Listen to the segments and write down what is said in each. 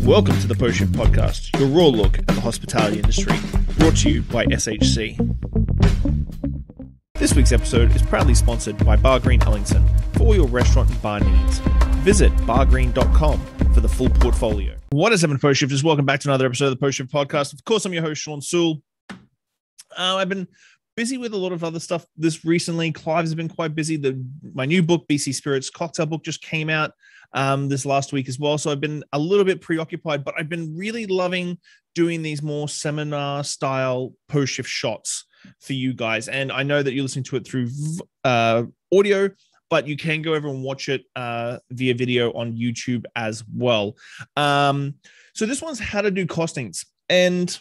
Welcome to the Post Shift Podcast, your raw look at the hospitality industry, brought to you by SHC. This week's episode is proudly sponsored by Bar Green Ellington for all your restaurant and bar needs. Visit bargreen.com for the full portfolio. What is up, Post Shifters? Welcome back to another episode of the Post Shift Podcast. Of course, I'm your host, Shawn Soole. I've been busy with a lot of other stuff this recently. Clive's been quite busy. My new book, BC Spirits Cocktail Book, just came out this last week as well. So I've been a little bit preoccupied, but I've been really loving doing these more seminar style post shift shots for you guys. And I know that you're listening to it through audio, but you can go over and watch it via video on YouTube as well. So this one's how to do costings. And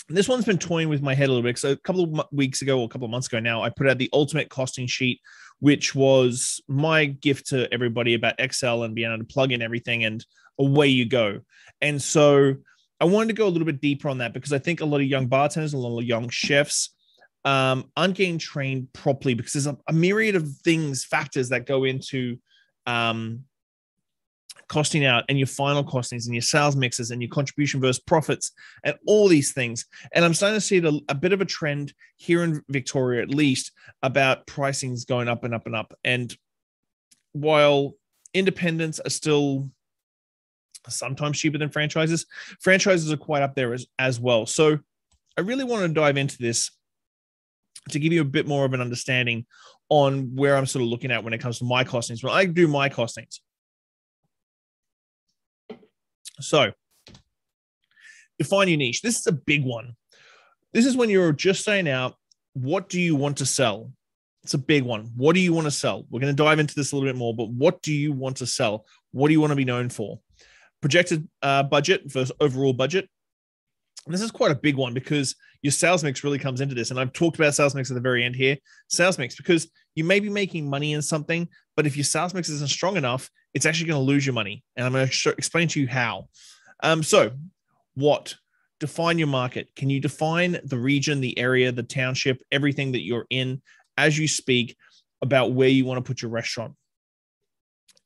this one's been toying with my head a little bit. So a couple of weeks ago, or a couple of months ago now, I put out the ultimate costing sheet, which was my gift to everybody about Excel and being able to plug in everything, and away you go. And so I wanted to go a little bit deeper on that because I think a lot of young bartenders, a lot of young chefs aren't getting trained properly because there's a myriad of factors that go into costing out, and your final costings and your sales mixes and your contribution versus profits and all these things. And I'm starting to see a bit of a trend here in Victoria, at least, about pricings going up and up and up. And while independents are still sometimes cheaper than franchises are quite up there as well. So I really want to dive into this to give you a bit more of an understanding on where I'm sort of looking at when it comes to my costings. When I do my costings, so define your niche. This is a big one. This is when you're just starting out. What do you want to sell? It's a big one. What do you want to sell? We're going to dive into this a little bit more, but what do you want to sell? What do you want to be known for? Projected budget versus overall budget. And this is quite a big one because your sales mix really comes into this. And I've talked about sales mix at the very end here. Sales mix, because you may be making money in something, but if your sales mix isn't strong enough, it's actually going to lose your money. And I'm going to explain to you how. So what? Define your market. Can you define the region, the area, the township, everything that you're in as you speak about where you want to put your restaurant?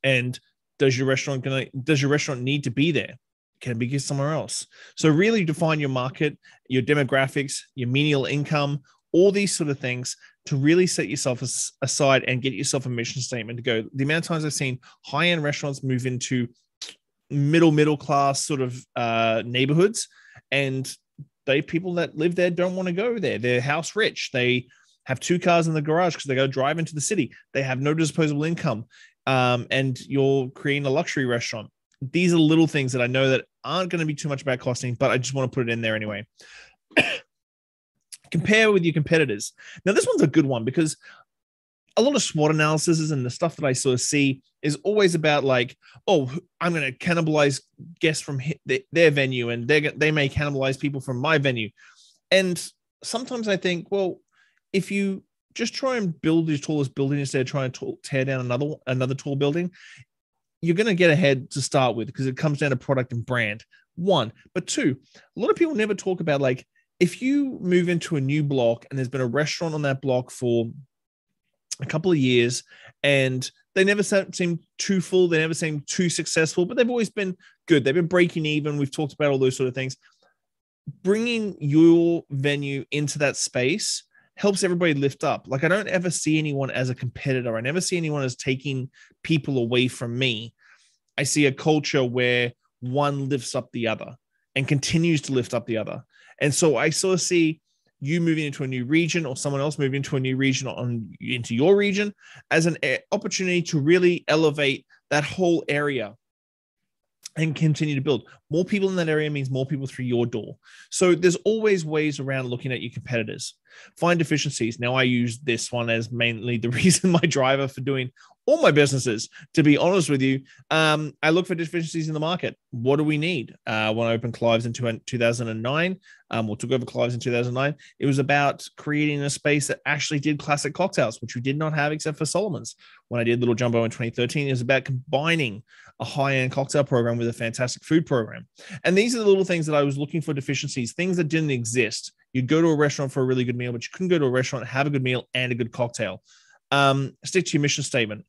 And does your restaurant need to be there? Can it be somewhere else? So really define your market, your demographics, your menial income, all these sort of things to really set yourself aside and get yourself a mission statement to go. The amount of times I've seen high-end restaurants move into middle class sort of neighborhoods, and people that live there don't want to go there. They're house rich. They have 2 cars in the garage because they go drive into the city. They have no disposable income, and you're creating a luxury restaurant. These are little things that I know that aren't going to be too much about costing, but I just want to put it in there anyway. Compare with your competitors. Now, this one's a good one because a lot of SWOT analysis and the stuff that I sort of see is always about like, oh, I'm going to cannibalize guests from their venue, and they may cannibalize people from my venue. And sometimes I think, well, if you just try and build your tallest building instead of trying to tear down another tall building, you're going to get ahead to start with because it comes down to product and brand, one. But two, a lot of people never talk about, like, if you move into a new block and there's been a restaurant on that block for a couple of years and they never seem too full, they never seem too successful, but they've always been good. They've been breaking even. We've talked about all those sort of things. Bringing your venue into that space helps everybody lift up. Like, I don't ever see anyone as a competitor. I never see anyone as taking people away from me. I see a culture where one lifts up the other and continues to lift up the other. And so I sort of see you moving into a new region or someone else moving into a new region into your region as an opportunity to really elevate that whole area and continue to build. More people in that area means more people through your door. So there's always ways around looking at your competitors. Find deficiencies. Now, I use this one as mainly the reason, my driver for doing all my businesses, to be honest with you. I look for deficiencies in the market. What do we need? When I opened Clive's in 2009, or took over Clive's in 2009, it was about creating a space that actually did classic cocktails, which we did not have except for Solomon's. When I did Little Jumbo in 2013, it was about combining a high-end cocktail program with a fantastic food program. And these are the little things that I was looking for deficiencies, things that didn't exist. You'd go to a restaurant for a really good meal, but you couldn't go to a restaurant, have a good meal and a good cocktail. Stick to your mission statement.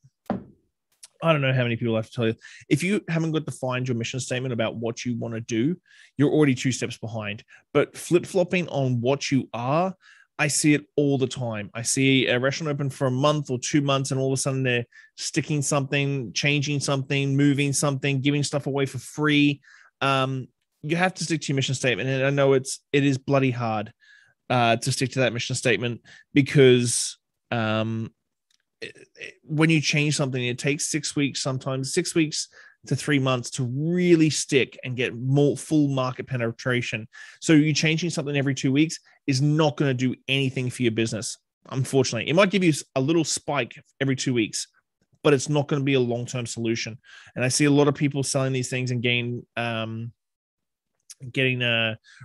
I don't know how many people I have to tell you. If you haven't got defined your mission statement about what you want to do, you're already 2 steps behind. But flip-flopping on what you are, I see it all the time. I see a restaurant open for a month or 2 months, and all of a sudden they're sticking something, changing something, moving something, giving stuff away for free. You have to stick to your mission statement. And I know it is bloody hard to stick to that mission statement because when you change something, it takes 6 weeks, sometimes 6 weeks to 3 months to really stick and get more full market penetration. So you changing something every 2 weeks is not going to do anything for your business. Unfortunately, it might give you a little spike every 2 weeks, but it's not going to be a long-term solution. And I see a lot of people selling these things and getting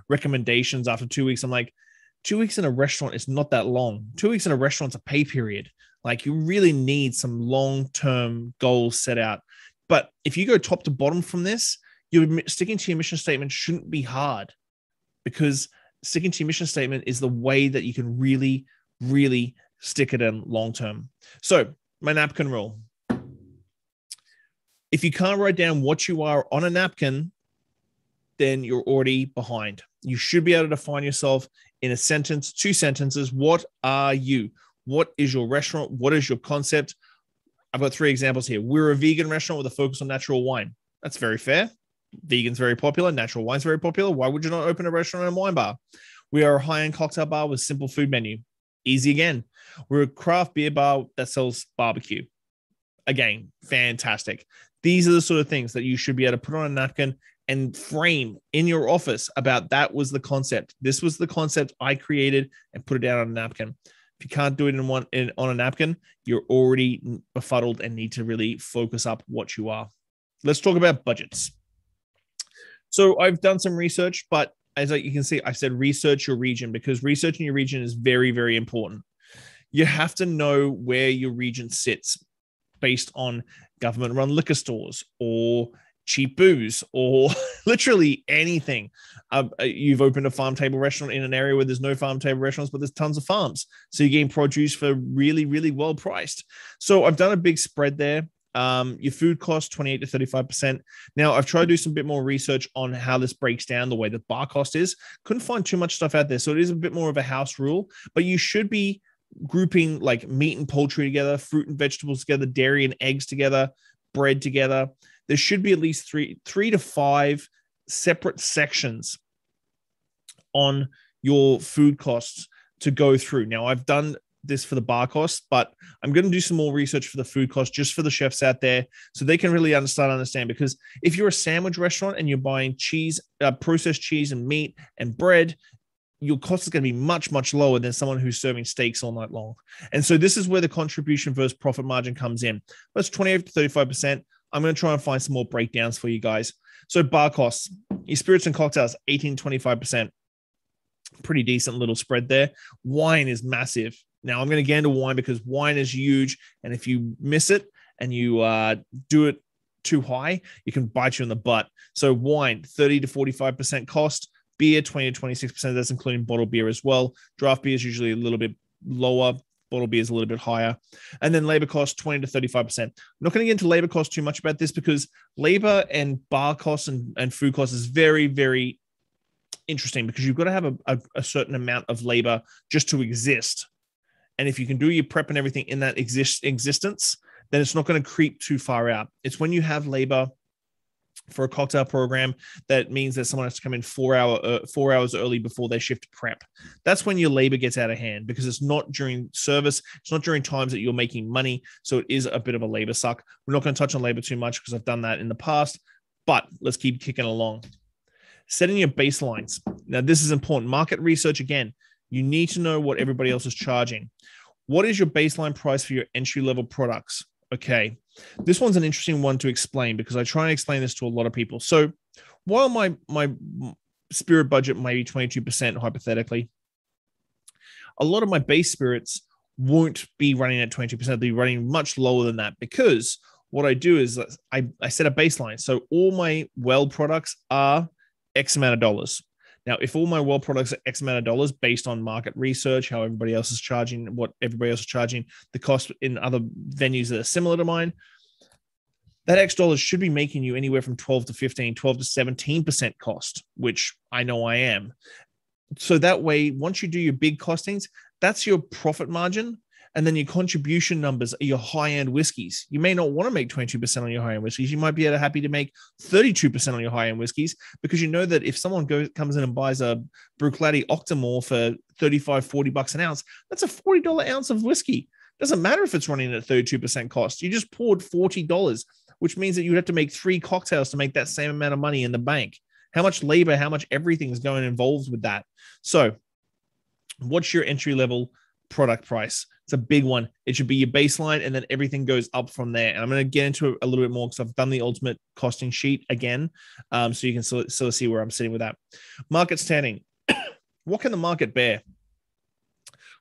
recommendations after 2 weeks. I'm like, 2 weeks in a restaurant is not that long. 2 weeks in a restaurant's a pay period. Like, you really need some long-term goals set out. But if you go top to bottom from this, you're sticking to your mission statement shouldn't be hard, because sticking to your mission statement is the way that you can really, really stick it in long-term. So my napkin rule. If you can't write down what you are on a napkin, then you're already behind. You should be able to define yourself in a sentence, 2 sentences. What are you? What is your restaurant? What is your concept? I've got 3 examples here. We're a vegan restaurant with a focus on natural wine. That's very fair. Vegan's very popular. Natural wine's very popular. Why would you not open a restaurant and wine bar? We are a high-end cocktail bar with simple food menu. Easy again. We're a craft beer bar that sells barbecue. Again, fantastic. These are the sort of things that you should be able to put on a napkin and frame in your office about that was the concept. This was the concept I created, and put it down on a napkin. If you can't do it on a napkin, you're already befuddled and need to really focus up what you are. Let's talk about budgets. So I've done some research, but as you can see, I said research your region, because researching your region is very, very important. You have to know where your region sits based on government-run liquor stores or cheap booze or literally anything. You've opened a farm table restaurant in an area where there's no farm table restaurants, but there's tons of farms. So you're getting produce for really, really well priced. So I've done a big spread there. Your food costs 28 to 35%. Now, I've tried to do some bit more research on how this breaks down the way the bar cost is. Couldn't find too much stuff out there. So it is a bit more of a house rule, but you should be grouping like meat and poultry together, fruit and vegetables together, dairy and eggs together, bread together. There should be at least three to 5 separate sections on your food costs to go through. Now, I've done this for the bar costs, but I'm going to do some more research for the food costs just for the chefs out there so they can really understand. Because if you're a sandwich restaurant and you're buying cheese, processed cheese and meat and bread, your cost is going to be much, much lower than someone who's serving steaks all night long. And so this is where the contribution versus profit margin comes in. That's 28 to 35%. I'm going to try and find some more breakdowns for you guys. So bar costs, your spirits and cocktails, 18 to 25%. Pretty decent little spread there. Wine is massive. Now, I'm going to get into wine because wine is huge. And if you miss it and you do it too high, you can bite you in the butt. So wine, 30 to 45% cost. Beer, 20 to 26%. That's including bottled beer as well. Draft beer is usually a little bit lower. Bottled beer is a little bit higher. And then labor costs, 20 to 35%. I'm not going to get into labor costs too much about this because labor and bar costs and food costs is very, very interesting because you've got to have a certain amount of labor just to exist. And if you can do your prep and everything in that existence, then it's not going to creep too far out. It's when you have labor for a cocktail program that means that someone has to come in 4 hours early before their shift prep. That's when your labor gets out of hand because it's not during service. It's not during times that you're making money. So it is a bit of a labor suck. We're not going to touch on labor too much because I've done that in the past, but let's keep kicking along. Setting your baselines. Now, this is important. Market research, again, you need to know what everybody else is charging. What is your baseline price for your entry-level products? Okay, this one's an interesting one to explain because I try and explain this to a lot of people. So while my spirit budget may be 22% hypothetically, a lot of my base spirits won't be running at 22%. They'll be running much lower than that because what I do is I set a baseline. So all my well products are X amount of dollars. Now, if all my well products are X amount of dollars based on market research, how everybody else is charging, what everybody else is charging, the cost in other venues that are similar to mine, that X dollars should be making you anywhere from 12 to 15, 12 to 17% cost, which I know I am. So that way, once you do your big costings, that's your profit margin. And then your contribution numbers are your high-end whiskeys. You may not want to make 22% on your high-end whiskeys. You might be happy to make 32% on your high-end whiskeys, because you know that if someone comes in and buys a Bruichladdich Octomore for $35-40 an ounce, that's a $40 ounce of whiskey. Doesn't matter if it's running at 32% cost. You just poured $40, which means that you would have to make 3 cocktails to make that same amount of money in the bank. How much labor, how much everything is going involved with that. So what's your entry-level product price? It's a big one. It should be your baseline, and then everything goes up from there. And I'm going to get into it a little bit more because I've done the ultimate costing sheet again, so you can sort of see where I'm sitting with that. Market standing. What can the market bear?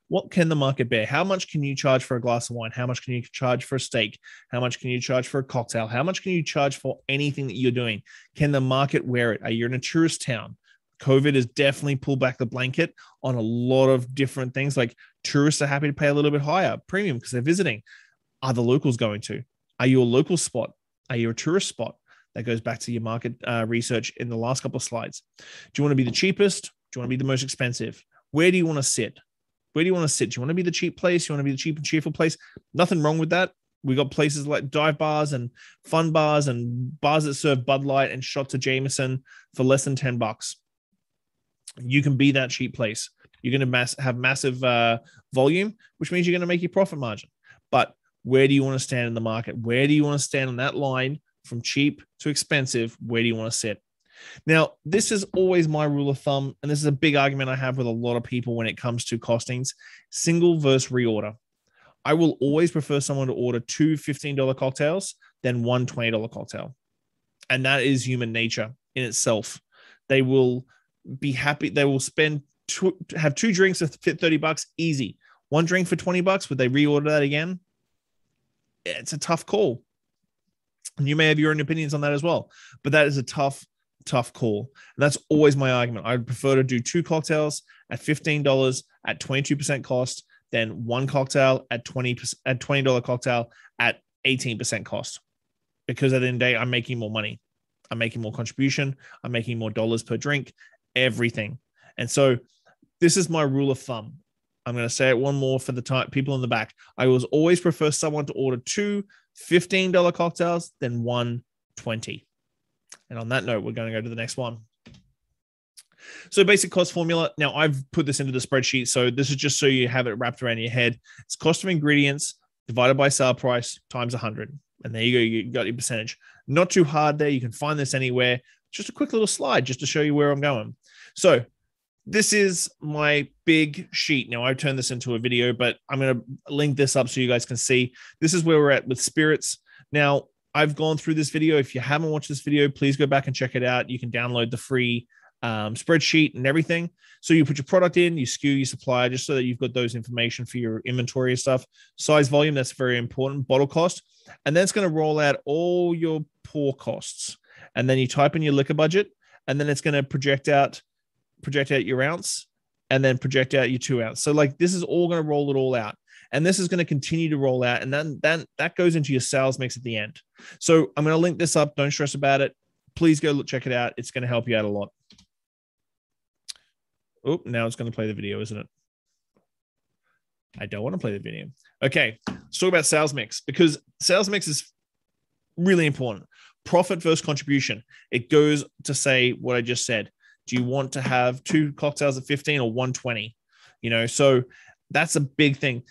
What can the market bear? How much can you charge for a glass of wine? How much can you charge for a steak? How much can you charge for a cocktail? How much can you charge for anything that you're doing? Can the market wear it? Are you in a tourist town? COVID has definitely pulled back the blanket on a lot of different things. Like tourists are happy to pay a little bit higher premium because they're visiting. Are the locals going to? Are you a local spot? Are you a tourist spot? That goes back to your market research in the last couple of slides. Do you want to be the cheapest? Do you want to be the most expensive? Where do you want to sit? Where do you want to sit? Do you want to be the cheap place? Do you want to be the cheap and cheerful place? Nothing wrong with that. We got places like dive bars and fun bars and bars that serve Bud Light and shots of Jameson for less than $10. You can be that cheap place. You're going to have massive volume, which means you're going to make your profit margin. But where do you want to stand in the market? Where do you want to stand on that line from cheap to expensive? Where do you want to sit? Now, this is always my rule of thumb, and this is a big argument I have with a lot of people when it comes to costings: single versus reorder. I will always prefer someone to order 2 $15 cocktails than one $20 cocktail. And that is human nature in itself. They will be happy. They will have 2 drinks for $30 easy. 1 drink for $20. Would they reorder that again? It's a tough call. And you may have your own opinions on that as well, but that is a tough call. And that's always my argument. I'd prefer to do 2 cocktails at $15 at 22% cost than 1 cocktail at $20 cocktail at 18% cost. Because at the end of the day, I'm making more money. I'm making more contribution. I'm making more dollars per drink, everything. And so this is my rule of thumb. I'm going to say it one more for the people in the back. I will always prefer someone to order 2 $15 cocktails than 1 $20. And on that note, we're going to go to the next one. So basic cost formula. Now I've put this into the spreadsheet. So this is just so you have it wrapped around your head. It's cost of ingredients divided by sale price times 100. And there you go. You got your percentage. Not too hard there. You can find this anywhere. Just a quick little slide just to show you where I'm going. So this is my big sheet. Now I've turned this into a video, but I'm going to link this up so you guys can see. This is where we're at with spirits. Now I've gone through this video. If you haven't watched this video, please go back and check it out. You can download the free spreadsheet and everything. So you put your product in, you SKU, your supplier, just so that you've got those information for your inventory and stuff. Size, volume, that's very important. Bottle cost. And then it's going to roll out all your pour costs. And then you type in your liquor budget, and then it's going to project out your ounce, and then project out your 2 ounce. So like this is all going to roll it all out. And this is going to continue to roll out. And then that goes into your sales mix at the end. So I'm going to link this up. Don't stress about it. Please go check it out. It's going to help you out a lot. Oh, now it's going to play the video, isn't it? I don't want to play the video. Okay, let's talk about sales mix, because sales mix is really important. Profit versus contribution. It goes to say what I just said. Do you want to have 2 cocktails at 15 or 120? So that's a big thing.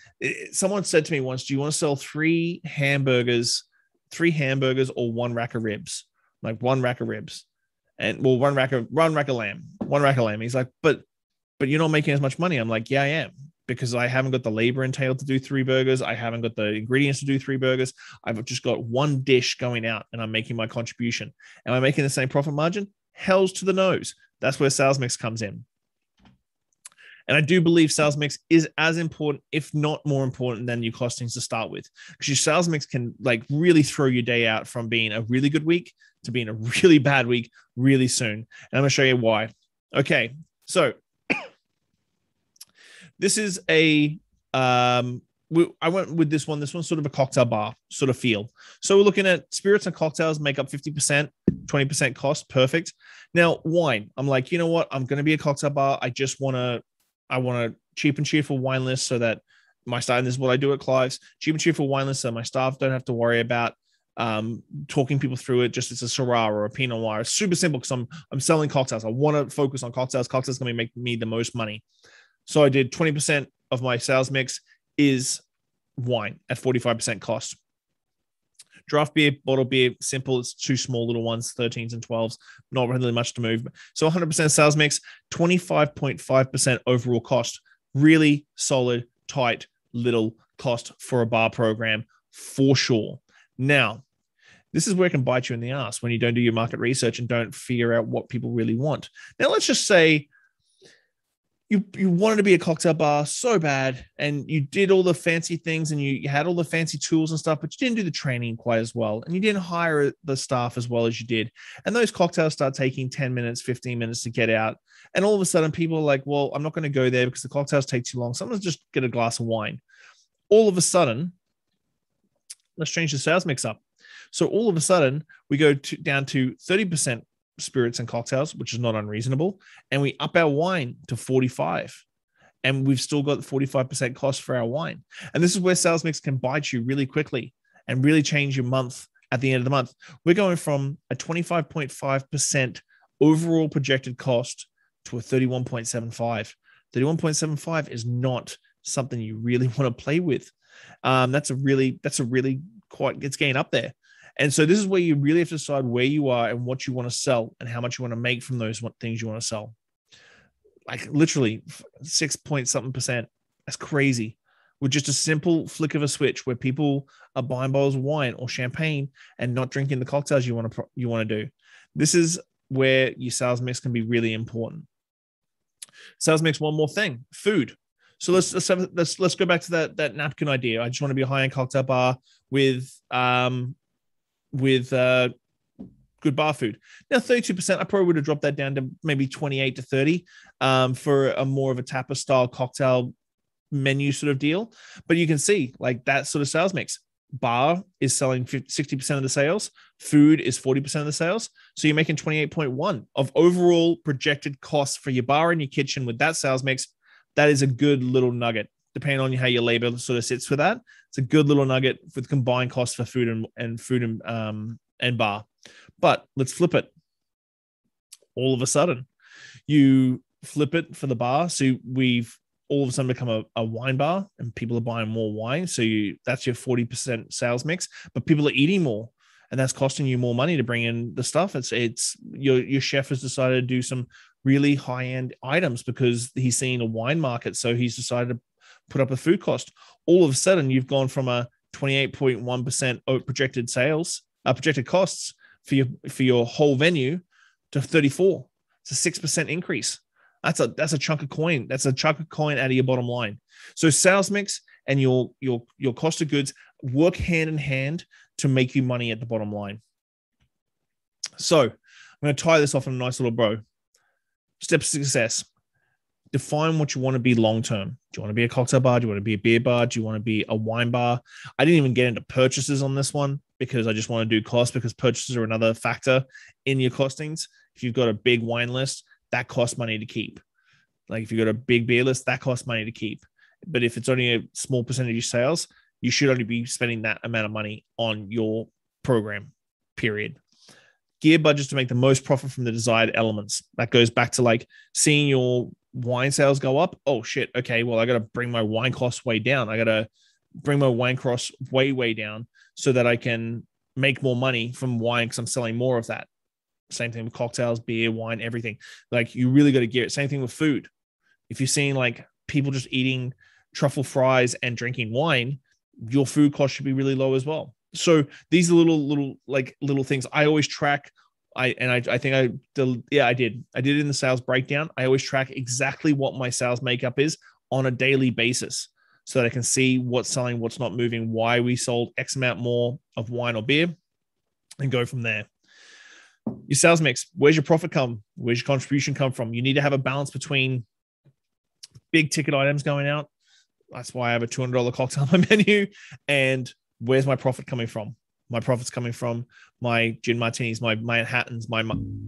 Someone said to me once, do you want to sell 3 hamburgers or 1 rack of ribs? Like 1 rack of ribs. And well, one rack of lamb. He's like, but you're not making as much money. I'm like, yeah, I am, because I haven't got the labor entailed to do 3 burgers. I haven't got the ingredients to do 3 burgers. I've just got 1 dish going out and I'm making my contribution. Am I making the same profit margin? Hells to the nose. That's where sales mix comes in. And I do believe sales mix is as important, if not more important, than your costings to start with, because your sales mix can like really throw your day out from being a really good week to being a really bad week really soon. And I'm going to show you why. Okay, so this is a I went with this one. This one's sort of a cocktail bar sort of feel. So we're looking at spirits and cocktails make up 50%, 20% cost. Perfect. Now wine. I'm like, you know what? I'm going to be a cocktail bar. I want a cheap and cheerful wine list so that my staff, and this is what I do at Clive's, cheap and cheerful wine list so my staff don't have to worry about talking people through it. Just it's a Syrah or a Pinot Noir. It's super simple because I'm selling cocktails. I want to focus on cocktails. Cocktails going to make me the most money. So I did 20% of my sales mix is wine at 45% cost. Draft beer, bottle beer, simple. It's two small little ones, 13s and 12s. Not really much to move. So 100% sales mix, 25.5% overall cost. Really solid, tight little cost for a bar program for sure. Now, this is where it can bite you in the ass when you don't do your market research and don't figure out what people really want. Now, let's just say you wanted to be a cocktail bar so bad and you did all the fancy things and you had all the fancy tools and stuff, but you didn't do the training quite as well. And you didn't hire the staff as well as you did. And those cocktails start taking 10 minutes, 15 minutes to get out. And all of a sudden people are like, well, I'm not going to go there because the cocktails take too long. So I'm going to just get a glass of wine. All of a sudden, let's change the sales mix up. So all of a sudden we go down to 30% spirits and cocktails, which is not unreasonable. And we up our wine to 45 and we've still got 45% cost for our wine. And this is where sales mix can bite you really quickly and really change your month at the end of the month. We're going from a 25.5% overall projected cost to a 31.75. 31.75 is not something you really want to play with. That's a really quite, it's getting up there. And so this is where you really have to decide where you are and what you want to sell and how much you want to make from those things you want to sell. Like literally 6.something%. That's crazy. With just a simple flick of a switch where people are buying bottles of wine or champagne and not drinking the cocktails you want to do. This is where your sales mix can be really important. Sales mix, one more thing, food. So let's go back to that napkin idea. I just want to be a high-end cocktail bar with good bar food. Now, 32%, I probably would have dropped that down to maybe 28 to 30 for a more of a tapas style cocktail menu sort of deal. But you can see like that sort of sales mix. Bar is selling 60% of the sales. Food is 40% of the sales. So you're making 28.1 of overall projected costs for your bar and your kitchen with that sales mix. That is a good little nugget. Depending on how your labor sort of sits for that, it's a good little nugget with combined costs for food and bar. But let's flip it. All of a sudden, you flip it for the bar. So we've all of a sudden become a wine bar, and people are buying more wine. So that's your 40% sales mix. But people are eating more, and that's costing you more money to bring in the stuff. It's your chef has decided to do some really high end items because he's seeing a wine market. So he's decided to put up a food cost. All of a sudden, you've gone from a 28.1% projected sales, projected costs for your whole venue to 34. It's a 6% increase. That's a chunk of coin. That's a chunk of coin out of your bottom line. So sales mix and your cost of goods work hand in hand to make you money at the bottom line. So I'm going to tie this off in a nice little bow. Steps to success. Define what you want to be long-term. Do you want to be a cocktail bar? Do you want to be a beer bar? Do you want to be a wine bar? I didn't even get into purchases on this one because I just want to do cost, because purchases are another factor in your costings. If you've got a big wine list, that costs money to keep. Like if you've got a big beer list, that costs money to keep. But if it's only a small percentage of your sales, you should only be spending that amount of money on your program, period. Gear budgets to make the most profit from the desired elements. That goes back to like seeing your wine sales go up. Oh shit. Okay. Well, I got to bring my wine costs way down. I got to bring my wine costs way down so that I can make more money from wine because I'm selling more of that. Same thing with cocktails, beer, wine, everything. Like you really got to gear it. Same thing with food. If you're seeing like people just eating truffle fries and drinking wine, your food cost should be really low as well. So these are little things I always track. I did it in the sales breakdown. I always track exactly what my sales makeup is on a daily basis so that I can see what's selling, what's not moving, why we sold X amount more of wine or beer, and go from there. Your sales mix, where's your profit come? Where's your contribution come from? You need to have a balance between big ticket items going out, That's why I have a $200 cocktail on my menu. And where's my profit coming from? My profit's coming from my gin martinis, my Manhattans, my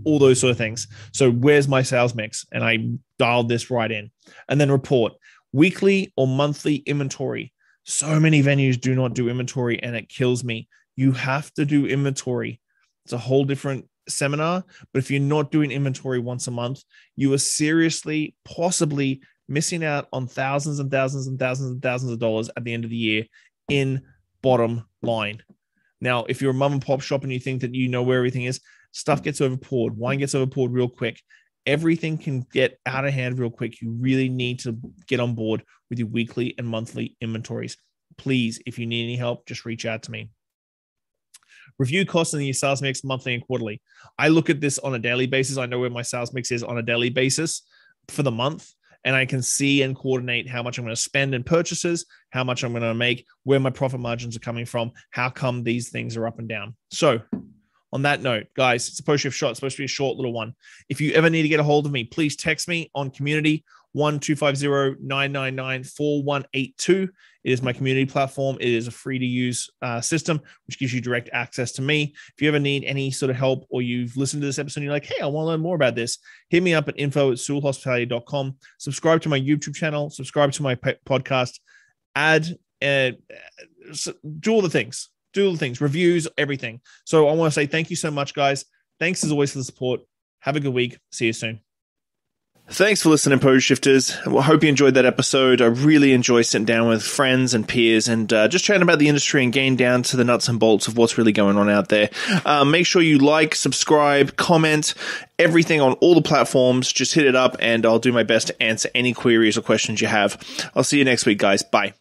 all those sort of things. So where's my sales mix? And I dialed this right in. And then report weekly or monthly inventory. So many venues do not do inventory, and it kills me. You have to do inventory. It's a whole different seminar. But if you're not doing inventory once a month, you are seriously, possibly missing out on thousands and thousands and thousands and thousands of dollars at the end of the year in bottom line. Now, if you're a mom and pop shop and you think that you know where everything is, stuff gets overpoured. Wine gets overpoured real quick. Everything can get out of hand real quick. You really need to get on board with your weekly and monthly inventories. Please, if you need any help, just reach out to me. Review costs in your sales mix monthly and quarterly. I look at this on a daily basis. I know where my sales mix is on a daily basis for the month, and I can see and coordinate how much I'm going to spend in purchases, how much I'm going to make, where my profit margins are coming from, how come these things are up and down. So on that note, guys, it's a post-shift shot. It's supposed to be a short little one. If you ever need to get a hold of me, please text me on community 1-250-999-4182. It is my community platform. It is a free-to-use system, which gives you direct access to me. If you ever need any sort of help, or you've listened to this episode and you're like, hey, I want to learn more about this, hit me up at info@SooleHospitality.com. Subscribe to my YouTube channel. Subscribe to my podcast. Do all the things. Do all the things. Reviews, everything. So I want to say thank you so much, guys. Thanks as always for the support. Have a good week. See you soon. Thanks for listening, Post Shifters. I hope you enjoyed that episode. I really enjoy sitting down with friends and peers and just chatting about the industry and getting down to the nuts and bolts of what's really going on out there. Make sure you like, subscribe, comment, everything on all the platforms. Just hit it up and I'll do my best to answer any queries or questions you have. I'll see you next week, guys. Bye.